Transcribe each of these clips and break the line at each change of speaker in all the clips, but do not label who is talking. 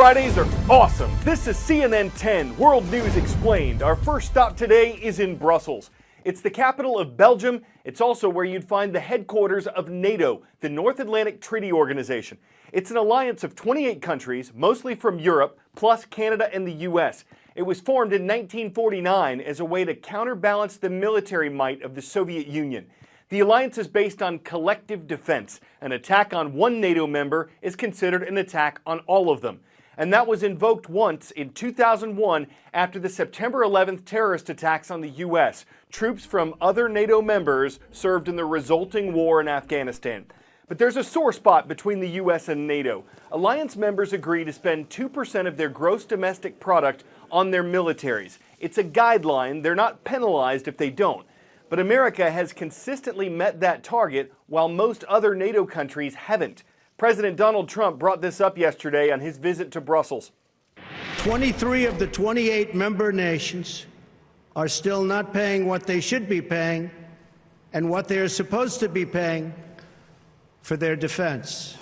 Fridays are awesome. This is CNN 10, World News Explained. Our first stop today is in Brussels. It's the capital of Belgium. It's also where you'd find the headquarters of NATO, the North Atlantic Treaty Organization. It's an alliance of 28 countries, mostly from Europe, plus Canada and the U.S. It was formed in 1949 as a way to counterbalance the military might of the Soviet Union. The alliance is based on collective defense. An attack on one NATO member is considered an attack on all of them. And that was invoked once in 2001 after the September 11th terrorist attacks on the U.S. Troops from other NATO members served in the resulting war in Afghanistan. But there's a sore spot between the U.S. and NATO. Alliance members agree to spend 2% of their gross domestic product on their militaries. It's a guideline. They're not penalized if they don't. But America has consistently met that target, while most other NATO countries haven't. President Donald Trump brought this up yesterday on his visit to Brussels.
23 of the 28 member nations are still not paying what they should be paying and what they are supposed to be paying for their defense.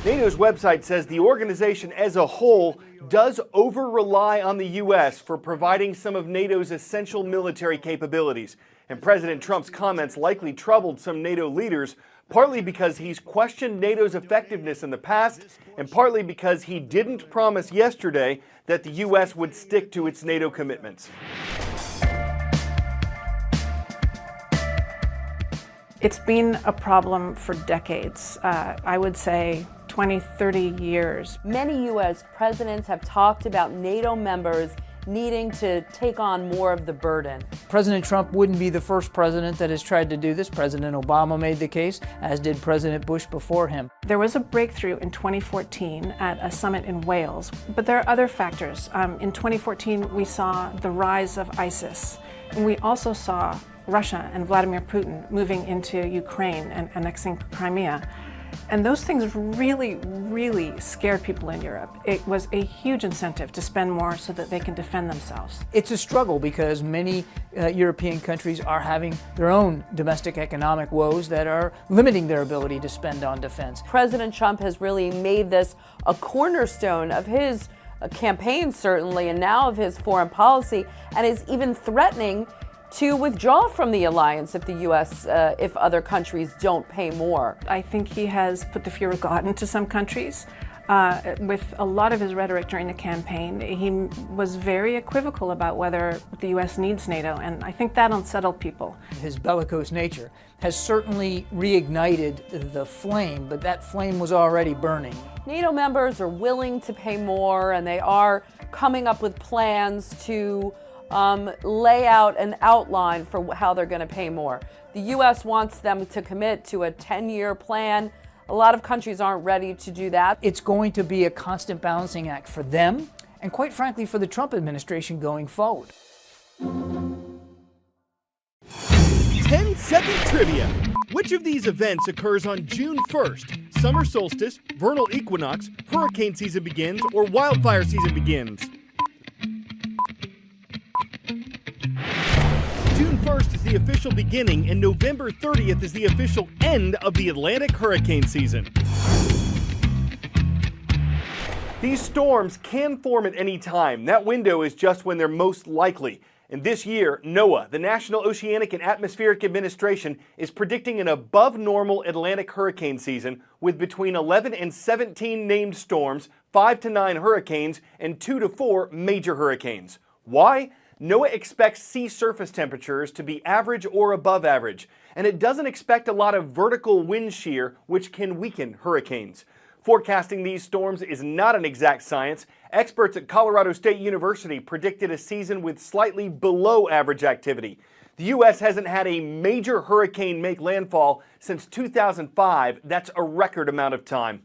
NATO's website says the organization as a whole does over-rely on the U.S. for providing some of NATO's essential military capabilities. And President Trump's comments likely troubled some NATO leaders, partly because he's questioned NATO's effectiveness in the past, and partly because he didn't promise yesterday that the U.S. would stick to its NATO commitments.
It's been a problem for decades. I would say 20, 30 years.
Many U.S. presidents have talked about NATO members needing to take on more of the burden.
President Trump wouldn't be the first president that has tried to do this. President Obama made the case, as did President Bush before him.
There was a breakthrough in 2014 at a summit in Wales, but there are other factors. In 2014, we saw the rise of ISIS, and we also saw Russia and Vladimir Putin moving into Ukraine and annexing Crimea. And those things really, really scared people in Europe. It was a huge incentive to spend more so that they can defend themselves.
It's a struggle because many European countries are having their own domestic economic woes that are limiting their ability to spend on defense.
President Trump has really made this a cornerstone of his campaign, certainly, and now of his foreign policy, and is even threatening to withdraw from the alliance if the U.S., if other countries don't pay more.
I think he has put the fear of God into some countries. With a lot of his rhetoric during the campaign, he was very equivocal about whether the U.S. needs NATO, and I think that unsettled people.
His bellicose nature has certainly reignited the flame, but that flame was already burning.
NATO members are willing to pay more, and they are coming up with plans to lay out an outline for how they're going to pay more. The U.S. wants them to commit to a 10-year plan. A lot of countries aren't ready to do that.
It's going to be a constant balancing act for them, and quite frankly, for the Trump administration going forward.
10-second trivia. Which of these events occurs on June 1st? Summer solstice, vernal equinox, hurricane season begins, or wildfire season begins? June 1st is the official beginning, and November 30th is the official end of the Atlantic hurricane season. These storms can form at any time. That window is just when they're most likely. And this year, NOAA, the National Oceanic and Atmospheric Administration, is predicting an above-normal Atlantic hurricane season with between 11 and 17 named storms, 5 to 9 hurricanes, and 2 to 4 major hurricanes. Why? NOAA expects sea surface temperatures to be average or above average, and it doesn't expect a lot of vertical wind shear, which can weaken hurricanes. Forecasting these storms is not an exact science. Experts at Colorado State University predicted a season with slightly below average activity. The U.S. hasn't had a major hurricane make landfall since 2005. That's a record amount of time.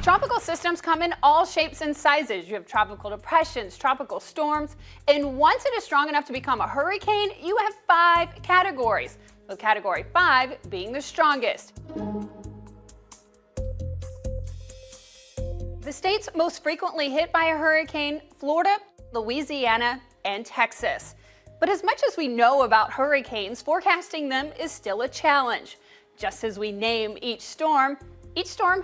Tropical systems come in all shapes and sizes. You have tropical depressions, tropical storms, and once it is strong enough to become a hurricane, you have 5 categories, with Category 5 being the strongest. The states most frequently hit by a hurricane: Florida, Louisiana, and Texas. But as much as we know about hurricanes, forecasting them is still a challenge. Just as we name each storm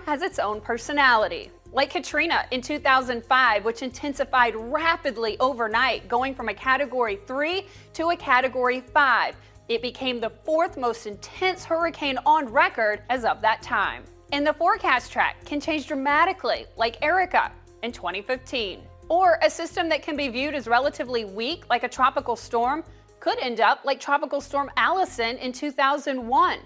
has its own personality. like Katrina in 2005, which intensified rapidly overnight, going from a Category 3 to a Category 5. It became the fourth most intense hurricane on record as of that time. And the forecast track can change dramatically, like Erica in 2015. Or a system that can be viewed as relatively weak, like a tropical storm, could end up like Tropical Storm Allison in 2001.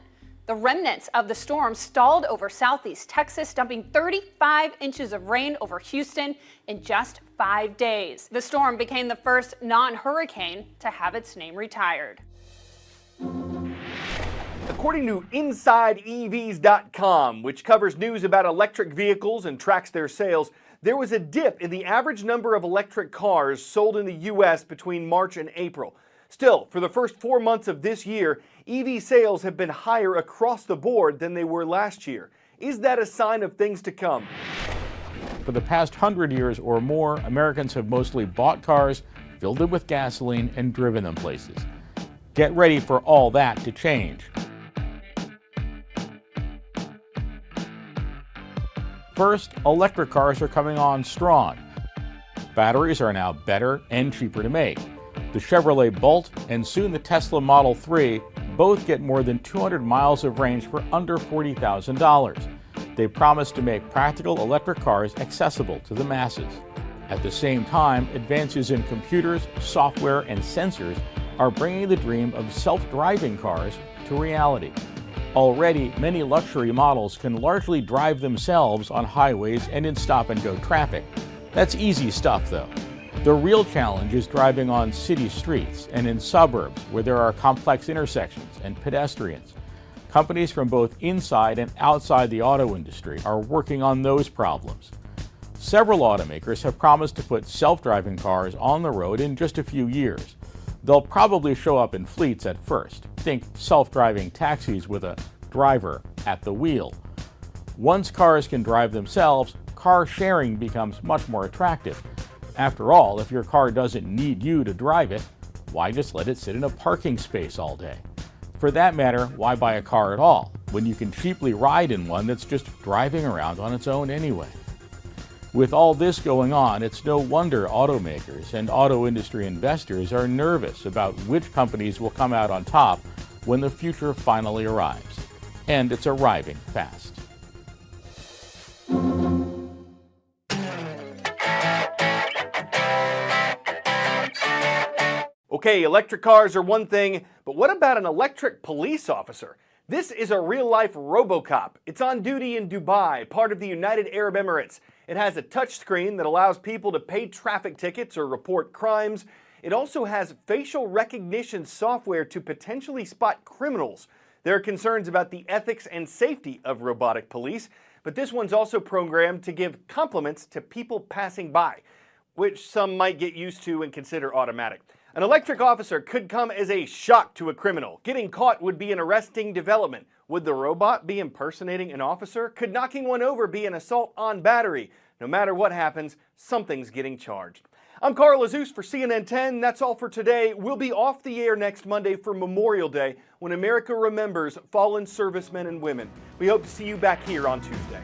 The remnants of the storm stalled over southeast Texas, dumping 35 inches of rain over Houston in just 5 days. The storm became the first non-hurricane to have its name retired.
According to InsideEVs.com, which covers news about electric vehicles and tracks their sales, there was a dip in the average number of electric cars sold in the U.S. between March and April. Still, for the first 4 months of this year, EV sales have been higher across the board than they were last year. Is that a sign of things to come?
For the past 100 years or more, Americans have mostly bought cars, filled them with gasoline, and driven them places. Get ready for all that to change. First, electric cars are coming on strong. Batteries are now better and cheaper to make. The Chevrolet Bolt and soon the Tesla Model 3 both get more than 200 miles of range for under $40,000. They promise to make practical electric cars accessible to the masses. At the same time, advances in computers, software, and sensors are bringing the dream of self-driving cars to reality. Already, many luxury models can largely drive themselves on highways and in stop-and-go traffic. That's easy stuff, though. The real challenge is driving on city streets and in suburbs where there are complex intersections and pedestrians. Companies from both inside and outside the auto industry are working on those problems. Several automakers have promised to put self-driving cars on the road in just a few years. They'll probably show up in fleets at first. Think self-driving taxis with a driver at the wheel. Once cars can drive themselves, car sharing becomes much more attractive. After all, if your car doesn't need you to drive it, why just let it sit in a parking space all day? For that matter, why buy a car at all, when you can cheaply ride in one that's just driving around on its own anyway? With all this going on, it's no wonder automakers and auto industry investors are nervous about which companies will come out on top when the future finally arrives. And it's arriving fast.
Okay, electric cars are one thing, but what about an electric police officer? This is a real-life RoboCop. It's on duty in Dubai, part of the United Arab Emirates. It has a touchscreen that allows people to pay traffic tickets or report crimes. It also has facial recognition software to potentially spot criminals. There are concerns about the ethics and safety of robotic police, but this one's also programmed to give compliments to people passing by, which some might get used to and consider automatic. An electric officer could come as a shock to a criminal. Getting caught would be an arresting development. Would the robot be impersonating an officer? Could knocking one over be an assault on battery? No matter what happens, something's getting charged. I'm Carl Azus for CNN 10. That's all for today. We'll be off the air next Monday for Memorial Day, when America remembers fallen servicemen and women. We hope to see you back here on Tuesday.